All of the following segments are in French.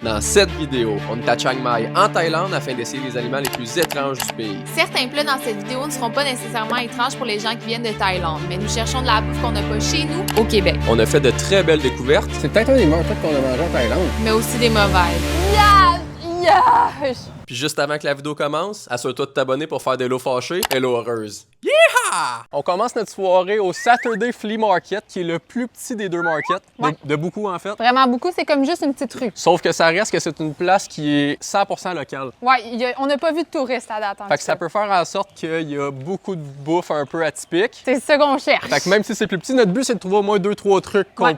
Dans cette vidéo, on est à Chiang Mai, en Thaïlande, afin d'essayer les aliments les plus étranges du pays. Certains plats dans cette vidéo ne seront pas nécessairement étranges pour les gens qui viennent de Thaïlande, mais nous cherchons de la bouffe qu'on n'a pas chez nous, au Québec. On a fait de très belles découvertes. C'est peut-être un des meilleurs trucs qu'on a mangé en Thaïlande. Mais aussi des mauvaises. Puis juste avant que la vidéo commence, assure-toi de t'abonner pour faire des lots fâchés et lots heureuses. Yeehaw! On commence notre soirée au Saturday Flea Market, qui est le plus petit des deux markets, de beaucoup en fait. Vraiment beaucoup, c'est comme juste une petite rue. Sauf que ça reste que c'est une place qui est 100% locale. Ouais, on n'a pas vu de touristes à date. Fait que ça peut faire en sorte qu'il y a beaucoup de bouffe un peu atypique. C'est ça qu'on cherche. Fait que même si c'est plus petit, notre but c'est de trouver au moins 2-3 trucs qu'on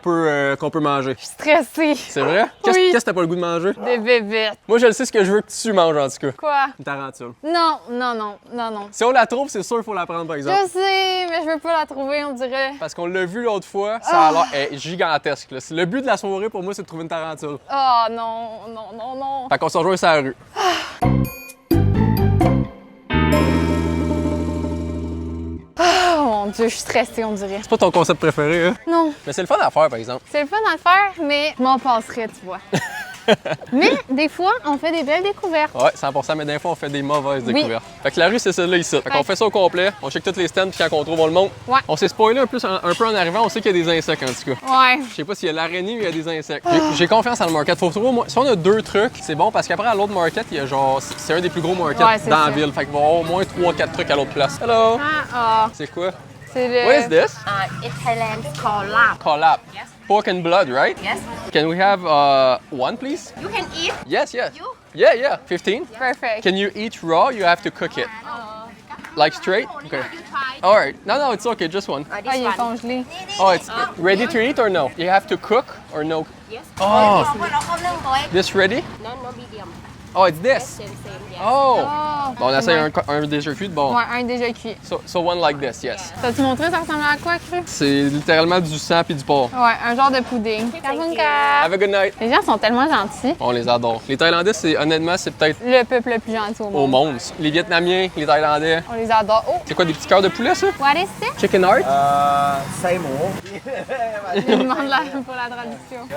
peut manger. Je suis stressée. C'est vrai? Qu'est-ce que t'as pas le goût de manger? Des bébêtes. Moi je le sais ce que je veux que tu manges en tout cas. Quoi? Une tarentule. Non. Si on la trouve, c'est sûr qu'il faut la prendre par exemple. Je sais, mais je veux pas la trouver, on dirait. Parce qu'on l'a vu l'autre fois, ça a l'air gigantesque. Là. Le but de la soirée pour moi, c'est de trouver une tarentule. Oh non. Fait qu'on se rejoint sur la rue. Oh mon Dieu, je suis stressée, on dirait. C'est pas ton concept préféré, hein? Non. Mais c'est le fun à faire, par exemple. C'est le fun à faire, mais je m'en passerais, tu vois. Mais des fois, on fait des belles découvertes. Ouais, 100%, mais des fois, on fait des mauvaises découvertes. Fait que la rue, c'est celle-là ici. Fait qu'on fait ça au complet, on check toutes les stands, puis quand on trouve, on le monte. Ouais. On s'est spoilé un peu en arrivant, on sait qu'il y a des insectes en tout cas. Ouais. Je sais pas s'il y a l'araignée, mais il y a des insectes. J'ai confiance en le market. Faut trouver au moins... Si on a 2 trucs, c'est bon parce qu'après, à l'autre market, il y a genre. C'est un des plus gros markets dans la ville. Fait qu'il va y avoir au moins 3-4 trucs à l'autre place. Hello! C'est quoi? C'est le... What is this? In Thailand, it's called lap. Collab. Yes. Pork and blood, right? Yes. Can we have one, please? You can eat. Yes. You? Yeah. 15? Perfect. Can you eat raw? You have to cook it. Like straight? Okay. You try. All right. No, it's okay. Just one. This Ah, il est one. congelé. Oh, it's ready to eat or no? You have to cook or no? Yes. Oh. This This ready? No medium. Oh, it's this. Same, yeah. Oh. Oh. Bon, on essaie un déjà cuit de bon. Ouais, un déjà cuit. So one like this, yes. T'as-tu montré ça ressemble à quoi, Cru? C'est littéralement du sang puis du porc. Ouais, un genre de pudding. Have a good night. Les gens sont tellement gentils. On les adore. Les Thaïlandais, honnêtement, c'est peut-être Le peuple le plus gentil au au monde. monde. Les Vietnamiens, les Thaïlandais. On les adore. Oh, C'est quoi, des petits cœurs de poulet, ça? what is it? Chicken heart? Say more. Je demande pour la traduction.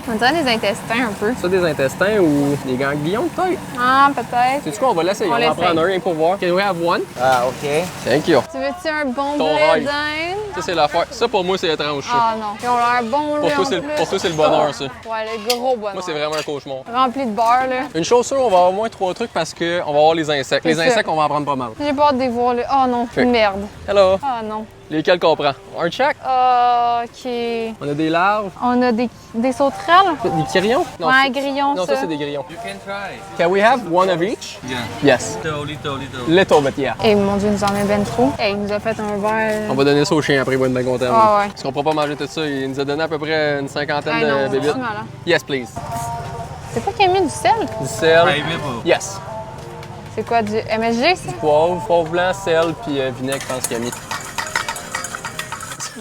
On dirait des intestins un peu. Ça, des intestins ou des ganglions, peut-être? Ah, peut-être. C'est quoi, on va l'essayer. On On va en l'essaye. prendre un rien pour voir. Can we have one? Okay. Thank you. Tu veux-tu un bon Ton blé rêve. d'Inde? Ça, c'est l'affaire. Ça, pour moi, c'est étrange, ça. Ah non. Ils ont l'air bon Pour là, toi, en c'est plus. pour toi, c'est le bonheur, ça. Ouais, le gros bonheur. Moi, c'est vraiment un cauchemar. Rempli de beurre, là. Une chose sûre, on va avoir au moins 3 trucs parce qu'on va avoir les insectes. Les C'est ça. insectes, on va en prendre pas mal. J'ai pas hâte de les voir, là. Oh non, Ok. merde. Hello. Ah non. Lesquels qu'on prend? Un check. Ah, OK. On a des larves. On a des sauterelles? Des grillons? Non, Ouais, c'est- grillons, Non, ça. ça, c'est des grillons. You can try. Can we have one of each? Yeah. Yes. Little. Little bit, yeah. Eh mon Dieu, il nous en met ben trop. Eh, il nous a fait un verre. On va donner ça au chien après, il va être bien content. Ah ouais. Parce qu'on pourra pas manger tout ça. Il nous a donné à peu près une cinquantaine Ah non, de bébites. c'est malin. Yes, please. C'est quoi qui a mis du sel? Du sel. Flavorful. Yes. C'est quoi, du MSG, ça? Poivre blanc, sel, puis vinaigre, je pense qu'il a mis.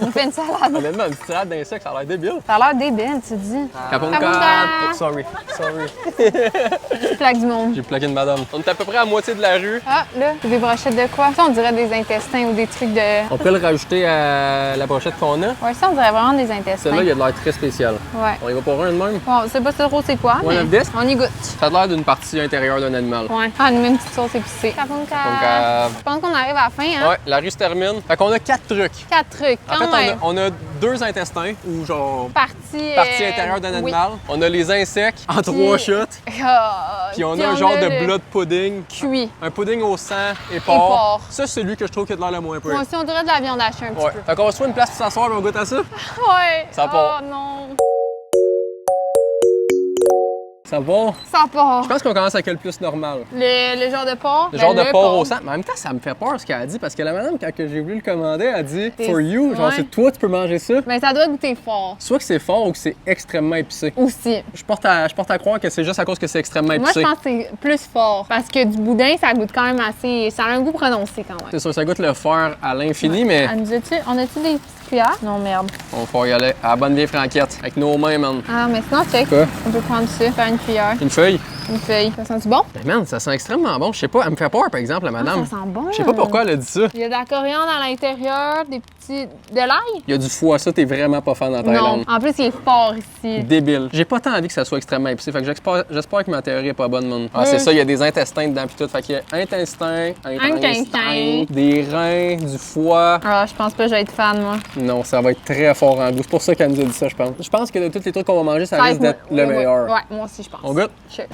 On fait une salade. Honnêtement, une petite salade d'insectes, ça a l'air débile. Ça a l'air débile, tu dis. Kapong Kapong Kap. Kap. Oh, sorry. Plaque du monde. J'ai plaqué une madame. On est à peu près à moitié de la rue. Ah, là, c'est des brochettes de quoi? Ça, on dirait des intestins ou des trucs de... On peut le rajouter à la brochette qu'on a. Ouais, ça, on dirait vraiment des intestins. Celle-là, il a de l'air très spécial. Ouais. On y va pour un de même. Bon, c'est pas trop c'est quoi, One mais of this? on y goûte. Ça a l'air d'une partie intérieure d'un animal. Ouais. Ah, une même petite sauce épicée. Kapong Kap. Donc, Je pense qu'on arrive à la fin, hein? ouais, la rue se termine. Fait qu'on a 4 trucs. 4 trucs, En quand fait, même. on a 2 intestins ou genre Partie... partie intérieure d'un oui. animal. On a les insectes en Puis- 3 shots. Ah, Puis on puis a un genre de le blood pudding. cuit. Un pudding au sang et porc. porc. Ça, c'est celui que je trouve qui a de l'air le moins peu. Moi aussi, on dirait de la viande hachée un petit Ouais. peu. Fait qu'on va se trouver une place pour s'asseoir et on goûte à ça. Ouais. Ça part. Oh non. Ça va? Ça part. Je pense qu'on commence avec le plus normal. Le genre de porc. Le genre Ben, de porc au sang. Mais en même temps, ça me fait peur ce qu'elle a dit parce que la madame, quand j'ai voulu le commander, elle a dit C'est- For you, genre ouais. c'est toi, tu peux manger ça. Mais ça doit goûter fort. Soit que c'est fort ou que c'est extrêmement épicé. Aussi. Je porte à croire que c'est juste à cause que c'est extrêmement Moi, je épicé. pense que c'est plus fort. Parce que du boudin, ça goûte quand même assez. Ça a un goût prononcé quand même. C'est sûr, ça goûte le fer à l'infini, mais On a-tu des petites cuillères? Non, merde. on va pouvoir y aller à la bonne vieille franquette avec nos mains, man. Ah, mais sinon, check. Quoi? On peut prendre ça, faire une cuillère. Une feuille? Une feuille. Ça sent-tu bon? Ben man, ça sent extrêmement bon. Je sais pas, elle me fait peur par exemple, la madame. Ça sent bon. Je sais pas pourquoi elle a dit ça. Il y a de la coriandre à l'intérieur, des petits... de l'ail? Il y a du foie, ça, t'es vraiment pas fan en Thaïlande. Non. En plus, il est fort ici. Débile. J'ai pas tant envie que ça soit extrêmement épicé, fait que j'espère que ma théorie est pas bonne, man. Ah, c'est ça, il y a des intestins dedans pis tout. Fait qu'il y a intestin, des reins, du foie. Ah, je pense pas que je vais être fan, moi. Non, ça va être très fort en goût. C'est pour ça qu'elle nous a dit ça, je pense. Je pense que de tous les trucs qu'on va manger, ça risque d'être le meilleur. Ouais, moi aussi, je pense. On goûte? Sure.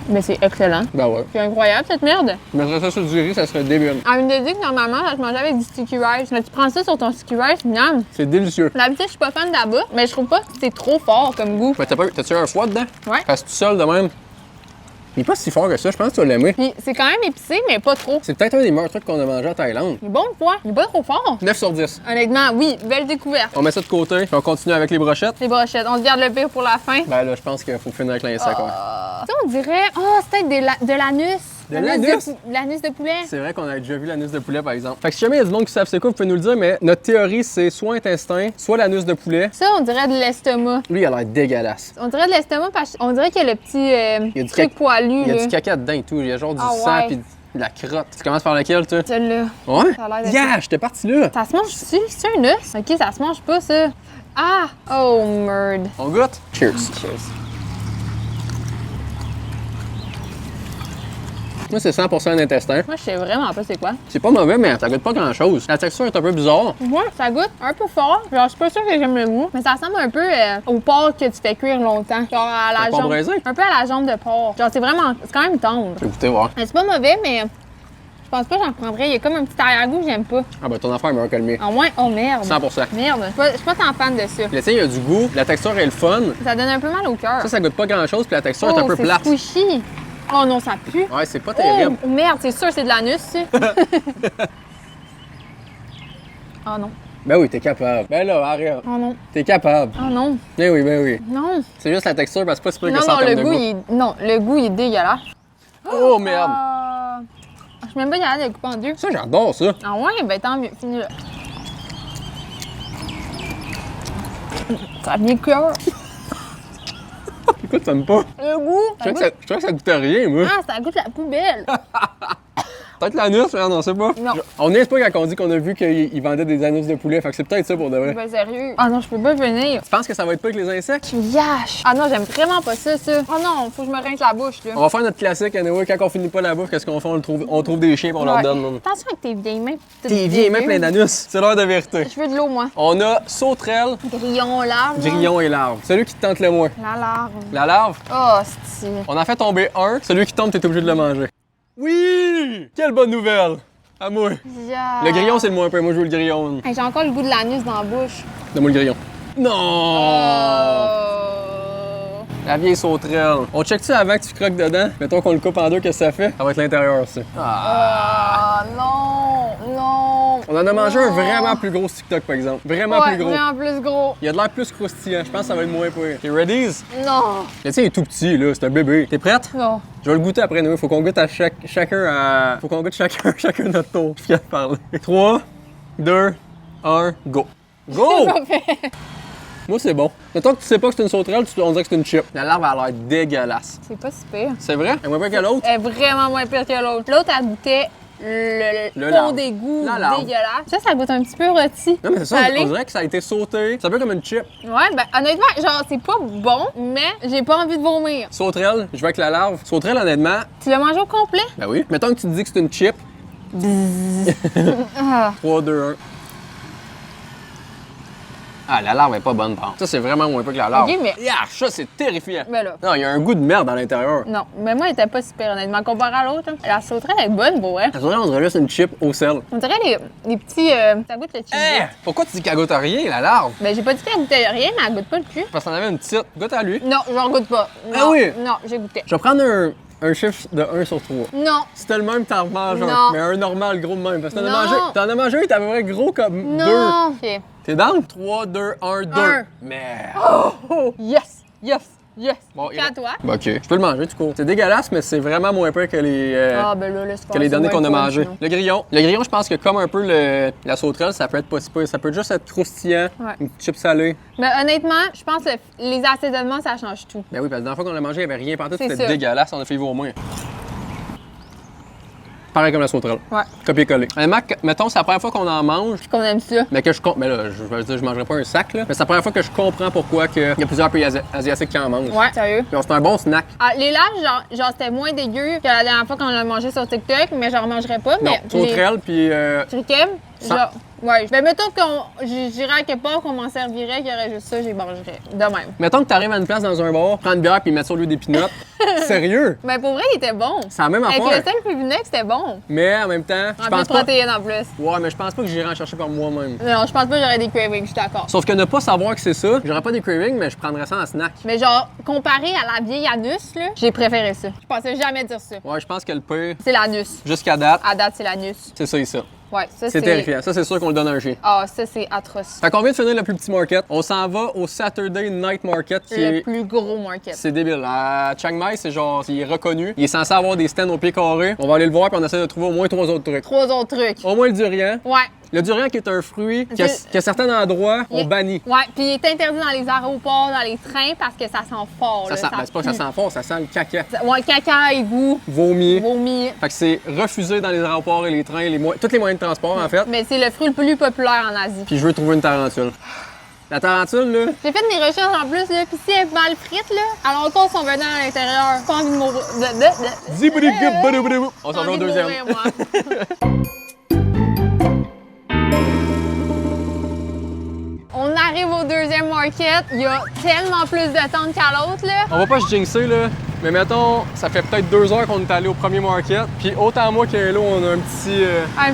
Mais c'est excellent. Ben ouais. C'est incroyable, cette merde. Je mettrais ça sur du riz, ça serait débile. Elle me dit que normalement, ça se mangeait avec du sticky rice. Mais tu prends ça sur ton sticky rice, miam. C'est délicieux. D'habitude, je suis pas fan là-bas, mais je trouve pas que c'est trop fort comme goût. Mais t'as-tu un foie dedans? Ouais. Parce que tout seul de même. Il est pas si fort que ça, je pense que tu vas l'aimer. Puis c'est quand même épicé, mais pas trop. C'est peut-être un des meilleurs trucs qu'on a mangé en Thaïlande. Il est bon le poids. Il est pas trop fort. 9 sur 10. Honnêtement, oui, belle découverte. On met ça de côté, puis on continue avec les brochettes. Les brochettes, on se garde le pire pour la fin. Ben là, je pense qu'il faut finir avec l'insecte, ouais. Tu sais, on dirait, oh, c'est peut-être de l'anus. De l'anus? L'anus de poulet. C'est vrai qu'on a déjà vu l'anus de poulet, par exemple. Fait que si jamais il y a du monde qui savent c'est quoi, vous pouvez nous le dire, mais notre théorie, c'est soit intestin, soit l'anus de poulet. Ça, on dirait de l'estomac. Lui, il a l'air dégueulasse. On dirait de l'estomac parce qu'on dirait qu'il y a le petit Il y a du truc poilu. Il y a là. du caca dedans et tout. Il y a genre du Ah sang ouais. puis de la crotte. Tu commences par lequel, toi? Celle-là. Ouais? Ça a l'air d'être Yeah, j'étais parti là. Ça se mange-tu? C'est un os? Ok, ça se mange pas, ça. Ah! Oh, merde. On goûte? Cheers. Cheers. Moi, c'est 100% un intestin. Moi, je sais vraiment pas c'est quoi. C'est pas mauvais, mais ça goûte pas grand-chose. La texture est un peu bizarre. Moi, ça goûte un peu fort. Genre, je suis pas sûre que j'aime le goût, mais ça ressemble un peu au porc que tu fais cuire longtemps. Genre à la Un porc jambe. braisé? Un peu à la jambe de porc. Genre, c'est vraiment. C'est quand même tendre. Je vais goûter voir. Mais c'est pas mauvais, mais je pense pas que j'en prendrais. Il y a comme un petit arrière-goût que j'aime pas. Ah ben ton affaire est meilleure que le mien. En moins, oh merde. 100%. Merde. Je suis pas tant fan de ça. Le tien, il y a du goût, la texture est le fun. Ça donne un peu mal au cœur. Ça goûte pas grand-chose, puis la texture est un peu c'est plate. squishy. Oh non, ça pue. Ouais, c'est pas terrible. Oh merde, c'est sûr, c'est de l'anus, ça. Oh non. Ben oui, t'es capable. Ben là, arrête. Oh non. T'es capable. Oh non. Ben oui, ben oui. Non. C'est juste la texture, parce que c'est pas si pire que Non, ça en non, termes le de goût, goût. non, le goût, il est dégueulasse. Oh merde! Je suis même pas capable de le couper en deux. Ça, j'adore ça. Ah ouais, ben tant mieux. Fini là. Ça a bien cœur. Écoute, t'aimes pas. Le goût. Je trouvais que ça goûtait rien, moi. Ah, ça goûte la poubelle. Peut-être l'anus, hein, on sait pas. Non. On niaise pas quand on dit qu'on a vu qu'ils vendaient des anus de poulet, fait que c'est peut-être ça pour de vrai. Ben sérieux. Ah non, je peux pas venir. Tu penses que ça va être pas avec les insectes? Yash. Ah non, j'aime vraiment pas ça. Oh non, faut que je me rince la bouche, là. On va faire notre classique, anyway, quand on finit pas la bouffe, qu'est-ce qu'on fait? On trouve des chiens pour on leur Ouais. donne. Man. Attention avec tes vieilles mains. Tes vieilles mains pleines d'anus. C'est l'heure de vérité. Je veux de l'eau, moi. On a sauterelle, Grillon, larve. grillon et larve. Celui qui te tente le moins. La larve. La larve, Oh, c'est. on en fait tomber un. Celui qui tombe, t'es obligé de le manger. Oui! Quelle bonne nouvelle! À moi. Le grillon, c'est le moins peu. Moi, je veux le grillon. Hey, j'ai encore le goût de l'anus dans la bouche. Donne-moi le grillon. Non! La vieille sauterelle. On check-tu avant que tu croques dedans? Mettons qu'on le coupe en deux, qu'est-ce que ça fait? Ça va être l'intérieur, ça. Ah non, non. On en a mangé un vraiment plus gros TikTok, par exemple. Vraiment Ouais, plus gros. vraiment plus gros. Il a de l'air plus croustillant. Je pense que ça va être moins pire. T'es ready? Non. Le tien est tout petit, là. C'est un bébé. T'es prête? Non. Je vais le goûter après, nous. Faut qu'on goûte à chacun à... Faut qu'on goûte chacun notre tour. Je suis capable de parler. 3, 2, 1, go. Go! Moi, c'est bon. Mettons que tu sais pas que c'est une sauterelle, on dirait que c'est une chip. La larve a l'air dégueulasse. C'est pas si pire. C'est vrai? Elle est moins pire que l'autre? Elle est vraiment moins pire que l'autre. L'autre, elle goûtait le fond larve. d'égout La larve. dégueulasse. Ça goûte un petit peu rôti. Non, mais c'est ça, Salé. on dirait que ça a été sauté. C'est un peu comme une chip. Ouais, ben honnêtement, genre, c'est pas bon, mais j'ai pas envie de vomir. Sauterelle, je vais avec la larve. Sauterelle, honnêtement, Tu l'as mangé au complet? ben oui. Mettons que tu te dis que c'est une chip. Ah. 3, 2, 1. Ah, la larve est pas bonne, par contre. Ça, c'est vraiment moins peu que la larve. Ok, mais- Yeah, ça, c'est terrifiant. Ben là. Non, il y a un goût de merde à l'intérieur. Non, mais moi, elle était pas super honnêtement. Comparé à l'autre, hein. La sauterelle est bonne, pour vrai. La sauterelle, on dirait juste une chip au sel. On dirait les petits. Ça goûte le cheese. Eh! Pourquoi tu dis qu'elle goûte à rien, la larve? Ben, j'ai pas dit qu'elle goûtait rien, mais elle goûte pas le cul. Parce qu'on avait une petite. Goûte à lui. Non, j'en goûte pas. Non, Ah oui? Non, j'ai goûté. Je vais prendre un chiffre de 1 sur 3. Non. Si t'as le même, t'en remanges un. Non. Mais un normal, gros de même. Parce que Non. t'en as mangé un, t'es à peu près gros comme 2. Non. OK. T'es down? 3, 2, 1, 2. Un. Merde. Oh, yes, yes. Yes! Bon, C'est à toi. OK. Je peux le manger, du coup. C'est dégueulasse, mais c'est vraiment moins peur que les, Ben là, laisse que les derniers faire, qu'on a c'est mangés. moins fun, Le grillon. Le grillon, je pense que comme un peu la sauterelle, ça peut être pas si pire. Ça peut juste être croustillant, Ouais. une petite chip salée. Mais honnêtement, je pense que les assaisonnements, ça change tout. Ben oui, parce que la dernière fois qu'on l'a mangé, il n'y avait rien partout. C'est C'était ça. dégueulasse. On a fait vomir. Pareil comme la sauterelle. Ouais. Copier-coller. Mettons, c'est la première fois qu'on en mange. Puis qu'on aime ça. Mais que je comprends. Mais là, je veux dire, je mangerai pas un sac, là. Mais c'est la première fois que je comprends pourquoi il y a plusieurs pays asiatiques qui en mangent. Ouais, sérieux. Puis c'est un bon snack. Ah, les lâches, genre c'était moins dégueu que la dernière fois qu'on l'a mangé sur TikTok, mais j'en remangerai pas. Non, Mais sauterelle, puis. Criquet, Ça- genre, ouais. Ben, mettons qu'on j'irais à quelque part qu'on m'en servirait, qu'il y aurait juste ça, j'y mangerais. De même. Mettons que t'arrives à une place dans un bar, prends une bière, puis mettre sur lui des pinottes. Sérieux? Ben, pour vrai, il était bon. C'est la même Avec affaire. le sel puis le vinaigre, c'était bon. Mais en même temps, En je plus pense de pas. protéines en plus. Ouais, mais je pense pas que j'irai en chercher par moi-même. Non, je pense pas que j'aurais des cravings, je suis d'accord. Sauf que ne pas savoir que c'est ça, j'aurais pas des cravings, mais je prendrais ça en snack. Mais genre, comparé à la vieille anus, là, j'ai préféré ça. Je pensais jamais dire ça. Ouais, je pense que le pire, C'est l'anus. jusqu'à date, À date, c'est l'anus. c'est ça ici. Ouais, ça C'est terrifiant. Ça, c'est sûr qu'on le donne à un chien. Ah, ça, c'est atroce. Fait qu'on vient de finir le plus petit market. On s'en va au Saturday Night Market qui C'est le est. plus gros market. C'est débile. À Chiang Mai, c'est genre, il est reconnu. Il est censé avoir des stands au pied carré. On va aller le voir puis on essaie de trouver au moins 3 autres trucs. 3 autres trucs. Au moins le durian. Ouais. Le durian qui est un fruit que C'est- certains endroits Il ont est- banni. Ouais, puis il est interdit dans les aéroports, dans les trains parce que ça sent fort. Ça là, sent, ben, c'est pas que ça pue. sent fort, ça sent le caca. Ouais, caca, égout, Vomi. vomi. Fait que c'est refusé dans les aéroports et les trains, tous les moyens de transport en fait. Mais c'est le fruit le plus populaire en Asie. Puis je veux trouver une tarentule. La tarentule, là, J'ai fait mes recherches en plus, là, puis si elle est mal frite, là, à l'encontre, son venin à l'intérieur. Pas envie de mourir. on Pas s'en va au envie de deuxième. mourir, moi. On arrive au deuxième market. Il y a tellement plus de tentes qu'à l'autre, là. On va pas se jinxer là, mais mettons, ça fait peut-être 2 heures qu'on est allé au premier market. Puis autant moi qu'Hello, on a un Un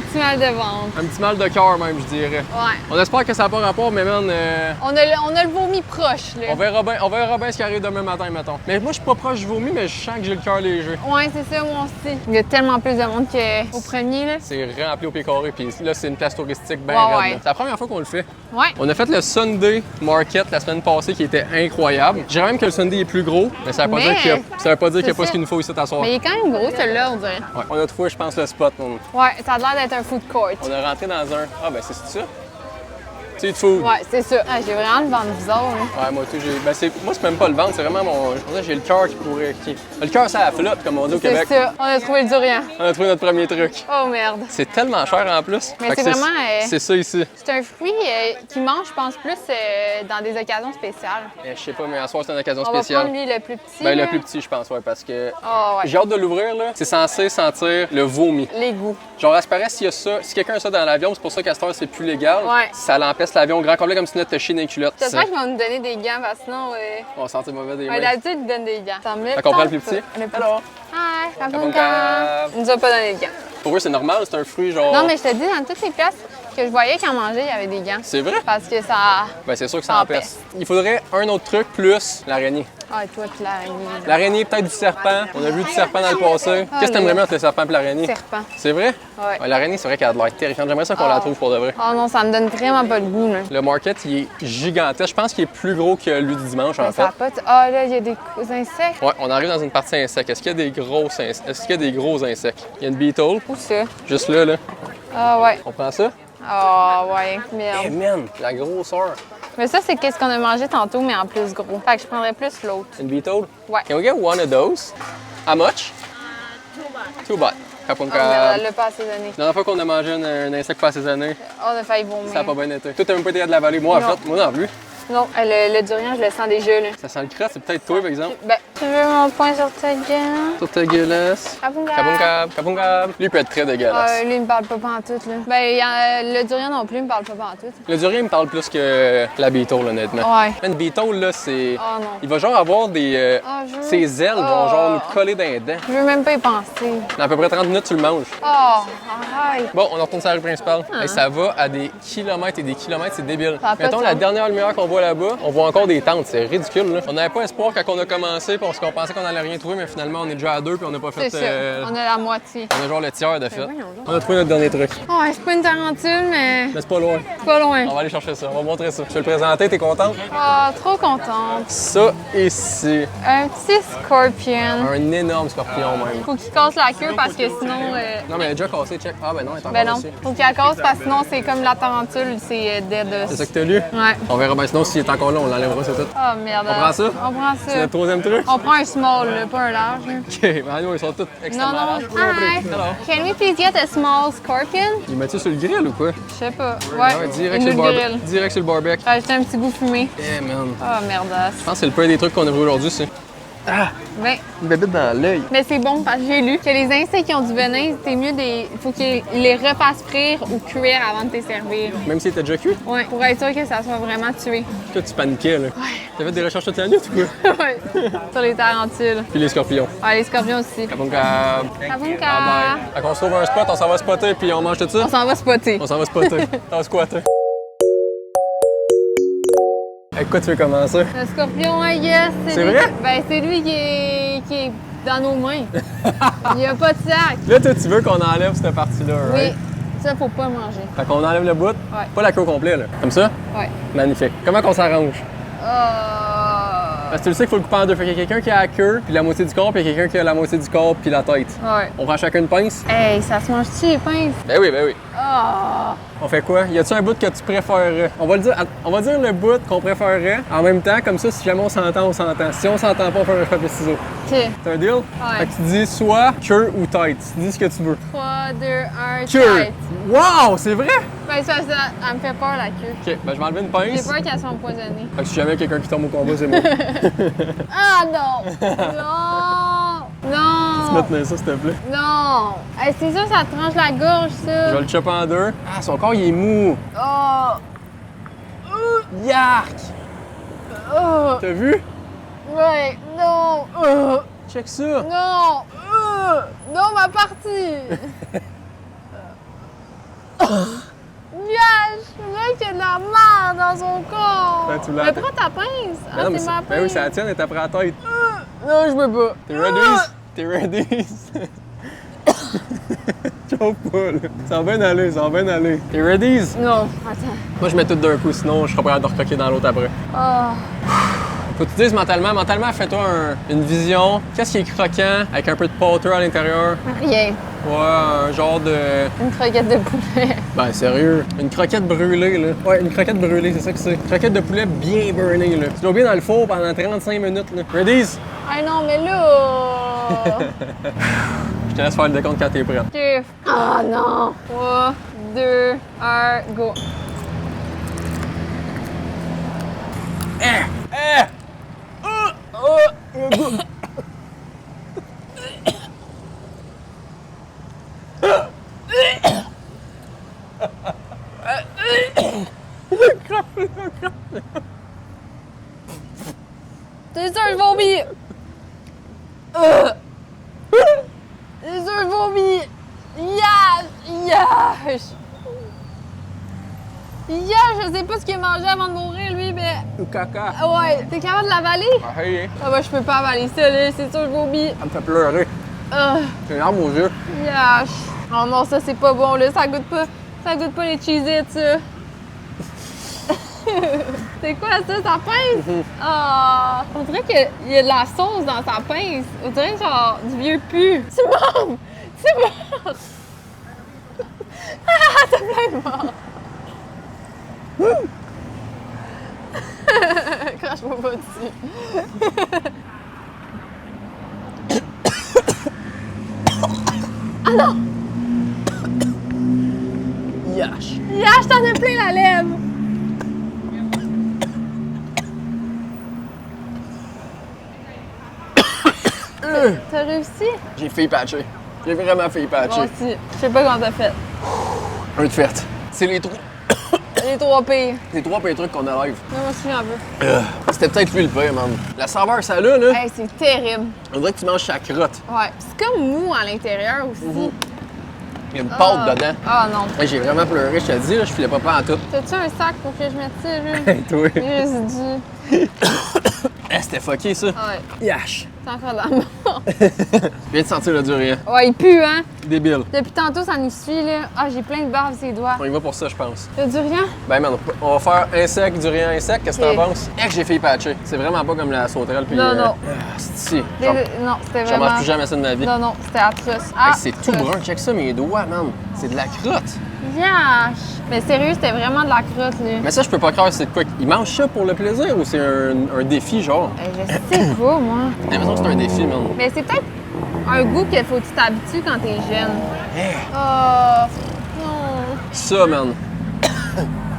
petit mal de ventre. petit mal de cœur même, je dirais. Ouais. On espère que ça n'a pas rapport, mais man, On a le vomi proche, là. on verra bien ce qui arrive demain matin, mettons. Mais moi, je suis pas proche du vomi, mais je sens que j'ai le cœur léger. Ouais, c'est ça, moi aussi. Il y a tellement plus de monde qu'au premier, là. C'est rempli au pied carré, puis là, c'est une place touristique bien Ouais, raide, ouais. là. C'est la première fois qu'on le fait. Ouais. On a fait le Sunday Market la semaine passée qui était incroyable. Je dirais même que le Sunday est plus gros, mais ça veut pas Mais- dire qu'il y a pas c'est ce ça. qu'il nous faut ici à soir. Mais il est quand même gros, celui-là, on dirait. Ouais. On a trouvé, je pense, le spot. Ouais, ça a l'air d'être un food court. On est rentré dans un. Ah, ben c'est ça? Street food. Ouais, c'est ça. Ah, j'ai vraiment le ventre bizarre, là. Ouais, moi, tout, moi, c'est même pas le ventre, c'est vraiment mon. J'ai le cœur qui pourrait. Le cœur, ça la flotte, comme on dit au C'est Québec. ça. On a trouvé le durian. On a trouvé notre premier truc. Oh merde. C'est tellement cher en plus. Mais Fait que c'est vraiment, C'est ça ici. C'est un fruit qui mange, je pense, plus dans des occasions spéciales. Je sais pas, mais à soir, c'est une occasion On va spéciale. prendre lui le plus petit. Ben, là. le plus petit, je pense, ouais, parce que. Ah ouais. J'ai hâte de l'ouvrir, là. C'est censé sentir le vomi. L'égout. Genre, à ce paraît, s'il y a ça, si quelqu'un a ça dans l'avion, c'est pour ça qu'à cette heure, c'est plus légal. Ouais. Ça l'empêche l'avion au grand complet comme si notre chier dans les culottes. J'espère qu'ils vont nous donner des gants, parce que sinon, On va sentir mauvais des mains. ouais, d'habitude, ils donnent des gants. Fait qu'on prend le plus petit? Le plus Alors, Hi, Kabunka. Kabunka. Ils nous ont pas donné de gants. pour eux, c'est normal, c'est un fruit genre. Non, mais je te dis, dans toutes les places que je voyais qu'en mangeait, il y avait des gants. C'est vrai? Parce que ça. Ben, c'est sûr que Ça ça empêche. empêche. Il faudrait un autre truc plus l'araignée. Ah, toi, tu l'as mis. L'araignée, peut-être du serpent. On a vu du serpent dans le passé. Qu'est-ce que t'aimerais mieux entre le serpent et l'araignée? Serpent. C'est vrai? Ouais. L'araignée, c'est vrai qu'elle a de l'air terrifiante. J'aimerais ça qu'on la trouve pour de vrai. Oh non, ça me donne vraiment pas le goût, là. Le market, il est gigantesque. Je pense qu'il est plus gros que lui du dimanche, en Mais fait. ça a pas de... Ah, là, il y a des insectes. Ouais, on arrive dans une partie insectes. Est-ce qu'il y a des gros insectes? Est-ce qu'il y a des gros insectes? Il y a une beetle, Où ça? juste là, là. Ah, ouais. On prend ça? Ah, ouais. Eh Merde. man, la grosseur. Mais ça, c'est qu'est-ce qu'on a mangé tantôt, mais en plus gros. Fait que je prendrais plus l'autre. Une beetle? Ouais. Can we get one of those? How much? 2 baht. Oh, Kapunka. merde, elle l'a pas assaisonné. La dernière fois qu'on a mangé un insecte pas assaisonné, On a failli vomir. ça n'a pas bien été. Toi, t'as même pas été à de la vallée. Moi, en Non. fait, moi non plus. Non, le durian, je le sens déjà, là. Ça sent le crotte, c'est peut-être toi, par exemple. Ben, tu veux mon point sur ta gueule? Sur ta gueulasse. Kabunka. Kabunkab, kabunkab. Lui, il peut être très dégueulasse. Lui, il me parle pas pantoute, là. Ben, le durian non plus, il me parle pas pantoute. Le durian, il me parle plus que la beetle, honnêtement. Ouais. Une beetle, là, c'est. Oh non. Il va genre avoir des. Ah, je veux- Ses ailes vont Oh. genre nous coller dans les dents. Je veux même pas y penser. Dans à peu près 30 minutes, tu le manges. Oh, arrête. Aïe. Bon, on retourne sur la rue principale. Hey, ça va à des kilomètres et des kilomètres, c'est débile. Ça a pas de Mettons, la sens. dernière lumière qu'on voit là-bas, on voit encore des tentes. C'est ridicule, là. On n'avait pas espoir quand on a commencé parce qu'on pensait qu'on allait rien trouver, mais finalement, on est déjà à 2 puis on n'a pas fait... C'est ça. On a la moitié. On a genre le tiers de fait. voyons donc. On a trouvé notre dernier truc. Ouais, c'est pas une tarentule, mais Mais c'est pas loin. c'est pas loin. On va aller chercher ça. On va montrer ça. Je vais le présenter. T'es contente? Ah, trop contente. Ça ici. Un petit scorpion. Un énorme scorpion, même. Faut qu'il casse la queue parce que sinon... Non, mais elle est déjà cassée, check. Ah, ben non, elle est encore Ben non. dessus. Faut qu'il la casse parce que sinon c'est comme la tarentule, c'est dead. C'est ça que t'as lu? Ouais. On verra. Ben sinon, s'il est encore là, on l'enlèvera, c'est tout. Oh merde. On prend ça? On prend C'est ça. notre troisième truc? On prend un small, là, pas un large. là. OK. Ben nous, ils sont tous Non, extrêmement non. larges. Hi. Hello. Can we please get a small scorpion? Ils mettent ça sur le grill ou quoi? Je sais pas. Ouais. Direct une sur le grill. barbecue. Direct sur le barbecue. Rajouter un petit goût fumé. Eh, man. Oh merdasse. Je pense que c'est le peu des trucs qu'on a vu aujourd'hui, c'est. Ben, Une bébête dans l'œil. mais c'est bon parce que j'ai lu que les insectes qui ont du venin, c'est mieux des. Faut qu'ils les refassent frire ou cuire avant de te servir. Même s'il était déjà cuit. Ouais. Pour être sûr que ça soit vraiment tué. Toi, tu paniquais, là. T'as fait des recherches toute la nuit ou quoi? Ouais. Sur les tarentules. Puis les scorpions. Ah, les scorpions aussi. Kabunka. Kabunka. Fait qu'on se trouve un spot, on s'en va spotter, puis on mange tout ça? On s'en va spotter. On s'en va spotter. On va squatter. Avec quoi tu veux commencer? Le scorpion, I guess. C'est lui- vrai? Ben, c'est lui qui est dans nos mains. Il n'y a pas de sac. Là, toi, tu veux qu'on enlève cette partie-là, Oui. right? Ça, faut pas manger. Fait qu'on enlève le bout. Ouais. Pas la queue au complet, là. Comme ça? Ouais. Magnifique. Comment qu'on s'arrange? Parce que tu le sais qu'il faut le couper en deux. Fait qu'il y a quelqu'un qui a la queue, puis la moitié du corps, puis il y a quelqu'un qui a la moitié du corps, puis la tête. Ouais. On prend chacun une pince? Hey, ça se mange-tu les pinces? Ben oui, ben oui. Ah! On fait quoi? Y a-tu un bout que tu préférerais? On va dire le bout qu'on préférerait. En même temps, comme ça, si jamais on s'entend, on s'entend. Si on s'entend pas, on fait un papier ciseaux. OK. C'est un deal? Fait que tu dis soit queue ou tête. Tu dis ce que tu veux. 3, 2, 1, Queue! tête. Wow! C'est vrai? Ben, ça, elle me fait peur, la queue. OK, ben je vais enlever une J'ai pince. peur qu'elle soit empoisonnée. Fait que si jamais quelqu'un qui tombe au combat, c'est moi. Ah, non! Non! Non! Maintenez ça, s'il te plaît. Non! Hey, c'est sûr, ça te tranche la gorge, ça. Je vais le chopper en deux. Ah, son corps, il est mou. Oh! Yark! Oh! T'as vu? Ouais! Non! Check ça. Non! Non, ma partie! Gage! Le mec, il y a de la merde dans son corps! Ben, tu l'as- Mais prends ta pince! Ah, Ben non, mais c'est ma pince! ben oui, c'est la tienne, elle est après la tête. Non, je peux pas! T'es ready? T'es ready? Choke pas, là. Ça va bien aller, ça va bien aller. T'es ready? Non, attends. Moi, je mets tout d'un coup, sinon je serai pas capable de recroquer dans l'autre après. Ah! Faut que tu dises mentalement, fais-toi une vision. Qu'est-ce qui est croquant avec un peu de powder à l'intérieur? Rien. Ouais, un genre de... Une croquette de poulet. Ben, sérieux. Une croquette brûlée, là. Ouais, une croquette brûlée, c'est ça que c'est. Une croquette de poulet bien burnée, là. Tu l'as bien dans le four pendant 35 minutes, là. Ready? Ah non, mais là! Je te laisse faire le décompte quand t'es prête. OK. Ah non! 3, 2, 1, go! T'es sûr, je vomis! T'es sûr, je vomis! Yash! Je sais pas ce qu'il a mangé avant de mourir, lui, mais... Ou caca. Ouais, t'es capable de l'avaler? Ah, hey, hein. Ah bah, je peux pas avaler ça, là, c'est sûr, je vomis. Ça me fait pleurer. Ah, J'ai une larme aux yeux. yash! Oh non, ça, c'est pas bon, là, ça goûte pas les Cheez-Its, ça. C'est quoi ça, sa pince? Ah! On dirait qu'il y a de la sauce dans sa pince. On dirait genre du vieux pu. Tu manges! Tu manges! Ah! T'as plein de mort! Crache-moi pas dessus. Ah non! Yash. Yash, t'en as plein la lèvre! T'as réussi? J'ai failli patcher. J'ai vraiment failli Moi patcher. aussi. Je sais pas comment t'as fait. Un de fait. C'est les trois Les trois pires. pires trucs qu'on a live. Moi, je suis un peu. C'était peut-être lui le pire, man. La saveur, ça là, là, Hey, c'est terrible. on dirait que tu manges sa crotte. Ouais. C'est comme mou à l'intérieur aussi. Il y a une pâte dedans. Ah non. Hey, j'ai vraiment pleuré, je te le dis, là, je filais pas en tout. T'as-tu un sac pour que je mette ça, là? Hey, toi. Juste dit. C'était fucké, ça. Ouais. Yash. C'est encore de la mort. Je viens de sentir le durian. Ouais, il pue, hein? Débile. Depuis tantôt, ça nous suit, là. Ah, j'ai plein de barbe sur les doigts. On y va pour ça, je pense. Le durian? Ben, man, on va faire insecte, durian, insecte. Qu'est-ce que Ok. t'en penses? Et que j'ai fait patcher. C'est vraiment pas comme la sauterelle. Puis, Non, non. c'est ici. Non, c'était J'en mange vraiment... plus jamais ça de ma vie. Non, non, c'était atroce. Ah, Hey, c'est tout brun. Check ça, mes doigts, man. C'est de la crotte. Yash! Mais sérieux, c'était vraiment de la crotte, là. Mais ça, je peux pas croire, c'est de quoi? Ils mangent ça pour le plaisir ou c'est un défi, genre? Je sais pas, moi. J'ai l'impression que c'est un défi, man. Mais c'est peut-être un goût qu'il faut que tu t'habitues quand t'es jeune. Hey. Oh, non. Ça, man,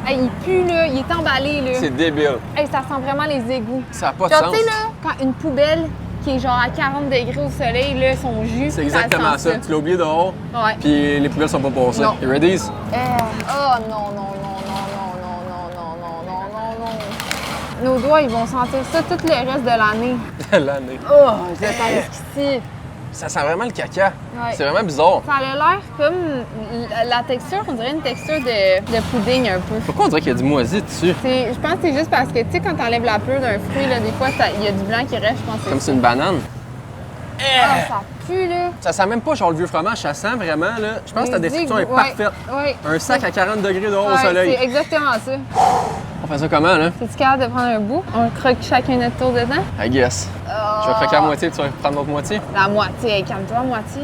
Hey, il pue, là. Il est emballé, là. c'est débile. Hey, ça sent vraiment les égouts. Ça a pas de Genre, sens. tu sais, là, quand une poubelle qui est genre à 40 degrés au soleil, là, son jus, C'est exactement ça. Tu l'as oublié dehors, Ouais. puis les poubelles sont pas passées. Non. You ready? Oh, non, non, non, non, non, non, non, non, non, non, non, non. Nos doigts, ils vont sentir ça tout le reste de l'année. L'année. Oh, je le sens jusqu'ici. Ça sent vraiment le caca. Ouais. C'est vraiment bizarre. Ça a l'air comme la texture, on dirait une texture de pudding un peu. Pourquoi on dirait qu'il y a du moisi dessus? Je pense que c'est juste parce que, tu sais, quand t'enlèves la peau d'un fruit, là, des fois, il y a du blanc qui reste, je pense que Comme c'est c'est une banane. Ah, ça pue, là. Ça sent même pas genre le vieux fromage, ça sent vraiment, là. Je pense que ta Les description est égouts, parfaite. Ouais. Un sac à 40 degrés dehors au Ouais, soleil. c'est exactement ça. On fait ça comment, là? Es-tu capable de prendre un bout? On croque chacun notre tour dedans? I guess. Je vais croquer à moitié, puis tu vas prendre l'autre moitié. La moitié, hey, calme-toi, la moitié.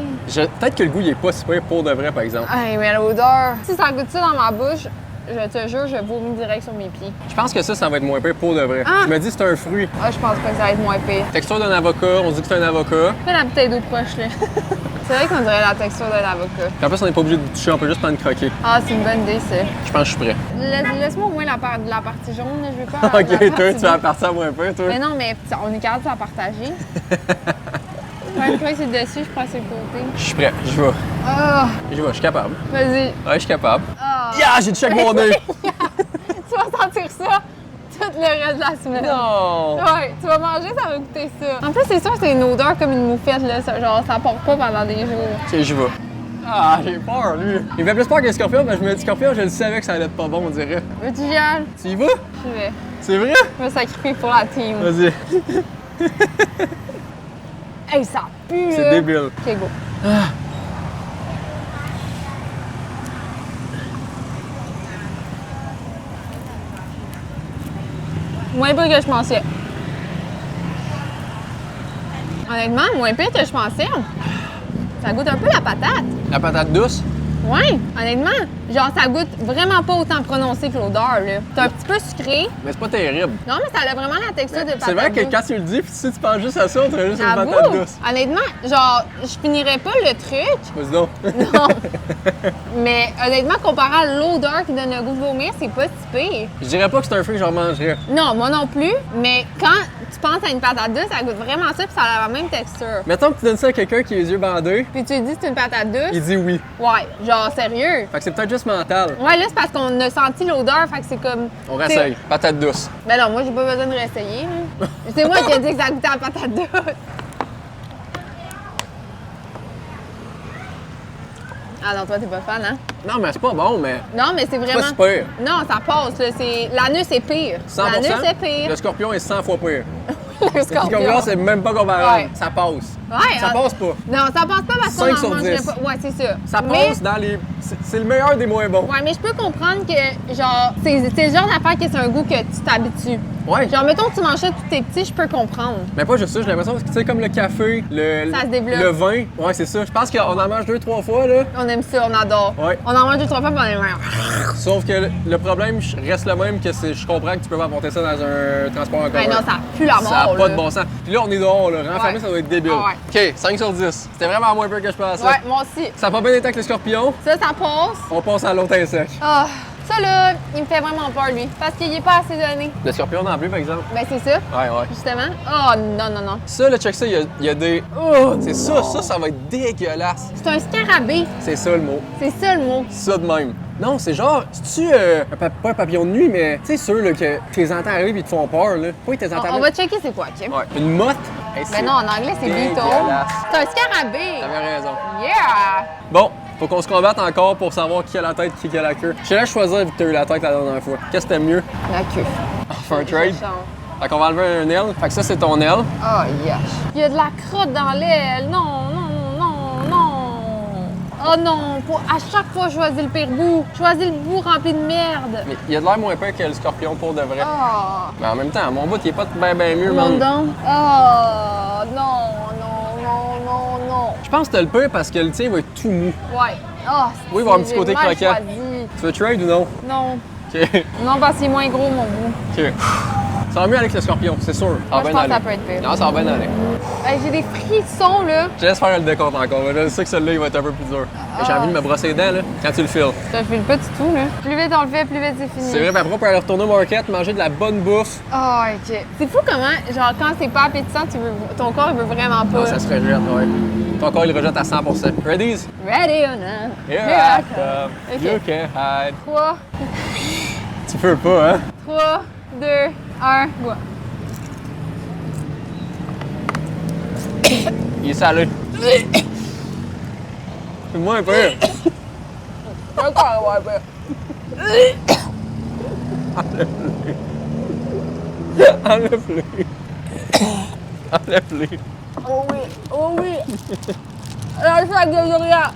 Peut-être que le goût, il est pas si pire pour de vrai, par exemple. Hey, mais l'odeur. Si ça goûte ça dans ma bouche, je te jure, je vomis direct sur mes pieds. Je pense que ça va être moins pire pour de vrai. Ah! Je me dis c'est un fruit. Ah, je pense pas que ça va être moins pire. Texture d'un avocat, on dit que c'est un avocat. Fais la bouteille d'eau de poche, là. C'est vrai qu'on dirait la texture d'un avocat. Puis en plus, on n'est pas obligé de toucher, on peut juste prendre croquer. Ah, c'est une bonne idée, ça. Je pense que je suis prêt. Laisse-moi au moins la partie jaune, là. Je veux pas. la Ok, toi, partie tu vas bleue. partir à moins pire, toi. Mais non, mais on est capable de la partager. Je prends une feuille sur le dessus, je prends sur le côté. Je suis prêt, je vais. Ah, Je vais, je suis capable. vas-y. Ouais, je suis capable. Ah. Yeah, j'ai touché avec mon nez. Tu vas sentir ça tout le reste de la semaine. Non. Ouais, tu vas manger, ça va goûter ça. En plus, c'est sûr que c'est une odeur comme une moufette, là. Genre, ça part pas pendant des jours. Ok, je vais. Ah, j'ai peur, lui. Il me fait plus peur qu'un scorpion, mais je me dis scorpion, je le savais que ça allait être pas bon, on dirait. Veux-tu y aller? Tu y vas? Je vais. C'est vrai? Je me sacrifie pour la team. Vas-y. Hey, ça pue, C'est là. débile. OK, go. Moins pire que je pensais. Honnêtement, moins pire que je pensais. Ça goûte un peu la patate. La patate douce? Ouais, honnêtement, genre ça goûte vraiment pas autant prononcé que l'odeur, là. C'est un petit peu sucré. Mais c'est pas terrible. Non, mais ça a vraiment la texture de patate. C'est vrai que douce. quand tu le dis, puis si tu penses juste à ça, on dirait juste une J'avoue, patate douce. honnêtement, genre, je finirais pas le truc, Vas-y donc. non. Mais honnêtement, comparé à l'odeur qui donne le goût de vomir, c'est pas si pire. Je dirais pas que c'est un fruit que j'en mangerais. Non, moi non plus, mais quand tu penses à une patate douce, ça goûte vraiment ça, puis ça a la même texture. Mettons que tu donnes ça à quelqu'un qui a les yeux bandés, Puis tu lui dis c'est une patate douce, il dit oui. ouais, genre sérieux. Fait que c'est peut-être juste mental. Ouais, là, c'est parce qu'on a senti l'odeur, fait que c'est comme... On réessaye. Patate douce. Ben non, moi, j'ai pas besoin de réessayer, là. C'est moi qui ai dit que ça goûtait à la patate douce. Ah non, toi, t'es pas fan, hein? Non, mais c'est pas bon, mais Non, mais c'est vraiment... pas si pire. Non, ça passe, là. L'anus est pire. 100%. L'anus est pire. Le scorpion est 100 fois pire. Le Le scorpion, c'est même pas comparable. Ouais. Ça passe. Ouais, Ça passe pas. Non, ça passe pas parce qu'on 5 en sur mangerait 10. pas. Ouais, c'est ça. Ça Mais- passe dans les... C'est le meilleur des moins bons. Ouais, mais je peux comprendre que, genre, c'est le genre d'affaire que c'est un goût que tu t'habitues. Ouais. Genre, mettons que tu manges ça tout tes petits, je peux comprendre. Mais pas juste ça, j'ai l'impression que tu sais, comme le café, Ça se développe. le vin. Ouais, c'est ça. Je pense qu'on en mange 2-3 fois, là. On aime ça, on adore. Ouais. On en mange 2-3 fois, puis on aime. Sauf que le problème reste le même que je comprends que tu peux pas apporter ça dans un transport en commun. Ah non, ça pue la mort. Ça n'a pas là. de bon sens. Puis là, on est dehors, là. Renfermé, Ouais. ça doit être débile. Ah OK, 5 sur 10. C'était vraiment moins peur que je pensais. Ouais, moi aussi. Ça a pas bien été avec le scorpion. Ça passe. On passe à l'autre insecte. Ah, ça là, il me fait vraiment peur, lui. Parce qu'il est pas assaisonné. Le scorpion non plus, par exemple. Ben, c'est ça, Ouais, ouais. justement. Oh, non, non, non. Ça, là, check ça, il y a des... Oh, c'est ça, ça va être dégueulasse. C'est un scarabée. C'est ça, le mot. C'est ça le mot. Ça de même. Non, c'est genre, c'est-tu pas un papillon de nuit, mais tu sais, ceux là, que tes entends arrivent et ils te font peur, là. Pas tes entends On va checker c'est quoi, OK? Ouais. Une motte? Hey, Ben non, en anglais, c'est beetle. dégueulasse. C'est un scarabée. T'avais raison. Yeah! Bon, Faut qu'on se combatte encore pour savoir qui a la tête, qui a la queue. Je te laisse choisir vu que t'as eu la tête la dernière fois. Qu'est-ce que t'aimes mieux? La queue. On fait un trade? Fait qu'on va enlever un aile. Fait que ça, c'est ton aile. Oh, yes. Il y a de la crotte dans l'aile. Non, non, non, non. Oh non, à chaque fois, je choisis le pire bout. Je choisis le bout rempli de merde. Mais il a de l'air moins peur que le scorpion pour de vrai. Oh. Mais en même temps, mon bout, il est pas bien mieux, Mon man. don. Oh, non, non, non, non, non. Je pense que t'as le pire parce que le tien va être tout mou. Ouais. Oh, Oui, il va y avoir un petit côté croquant. choisi. Tu veux trade ou non? Non. OK. Non, parce qu'il est moins gros, mon bout. OK. Ça va mieux avec le scorpion, c'est sûr. Moi, je pense que ça peut être pire. Non, ça va bien aller. Hey, j'ai des frissons, là. Je laisse faire le décompte encore. Je sais que celui-là, il va être un peu plus dur. J'ai envie de me brosser les dents, là, quand tu le files. Ça file pas du tout, là. Plus vite on le fait, plus vite c'est fini. C'est vrai, mais après, on peut aller retourner au market, manger de la bonne bouffe. Oh, OK. C'est fou comment, genre, quand c'est pas appétissant, ton corps, il veut vraiment pas. Non, ça se rejette, ouais. Ton corps, il rejette à 100%. Ready? Ready or not? Here I come. OK. You can hide. 3, Tu peux pas, hein? 3, 2, 1, go. Il est salé. Fais-moi un peu. Encore avoir peur. Enlève-le. Enlève-le. Oh oui, oh oui. Alors, ça, Gloria.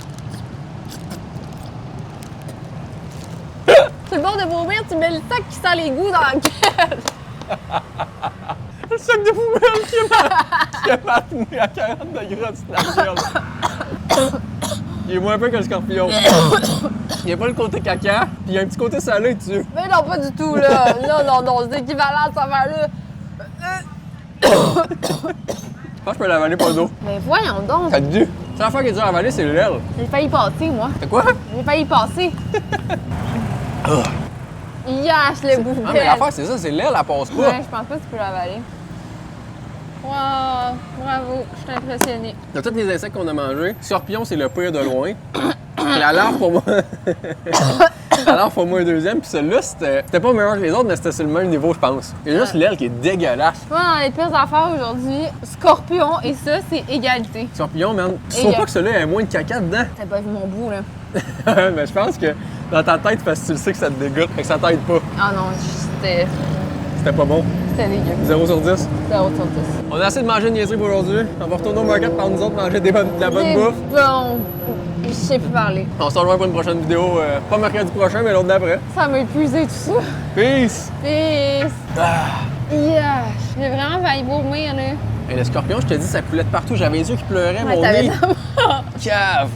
C'est le bon de vomir, tu mets le sac qui sent les goûts dans la gueule. Le sac de poubelle qui a patiné à 40 degrés au-dessus de la gueule. Il est moins peu que le scorpion. Il n'y a pas le côté caca, puis il y a un petit côté salé dessus. Mais non, pas du tout, là. Non, non, non, c'est équivalent à cette affaire-là. Je pense que je peux l'avaler pas d'eau. Mais voyons donc. Ça te dit? C'est l'affaire qui est dure à avaler, c'est l'aile. J'ai failli passer, moi. C'est quoi? J'ai failli passer. Yash, le bout de Ah, mais l'affaire, c'est ça, c'est l'aile, elle passe pas. Ouais, je pense pas que tu peux l'avaler. Wow, bravo, je suis impressionnée. De tous les insectes qu'on a mangés, scorpion, c'est le pire de loin. La larve, pour moi. La larve, pour moi, un deuxième. Puis celui-là, c'était pas meilleur que les autres, mais c'était sur le même niveau, je pense. Il y a juste l'aile qui est dégueulasse. Moi, dans les pires affaires aujourd'hui, scorpion et ça, c'est égalité. Scorpion, man. Tu trouves pas que celui-là a moins de caca dedans? T'as pas vu mon bout, là. Mais je pense que dans ta tête, parce que tu le sais que ça te dégoûte, fait que ça t'aide pas. Ah non, c'était C'était pas bon. dégueu. 0 sur 10. 0 sur 10. On a assez de manger une niaiserie pour aujourd'hui. On va retourner au market par nous autres manger de la bonne bouffe. Bon, je sais plus parler. On se rejoint pour une prochaine vidéo, pas mercredi prochain, mais l'autre d'après. Ça m'a épuisé tout ça. Peace! Peace. Yeah. J'ai vraiment failli vomir, là. Et le scorpion, je te dis, ça coulait de partout. J'avais les yeux qui pleuraient, Ouais, mon t'avais nez. ça. Cave!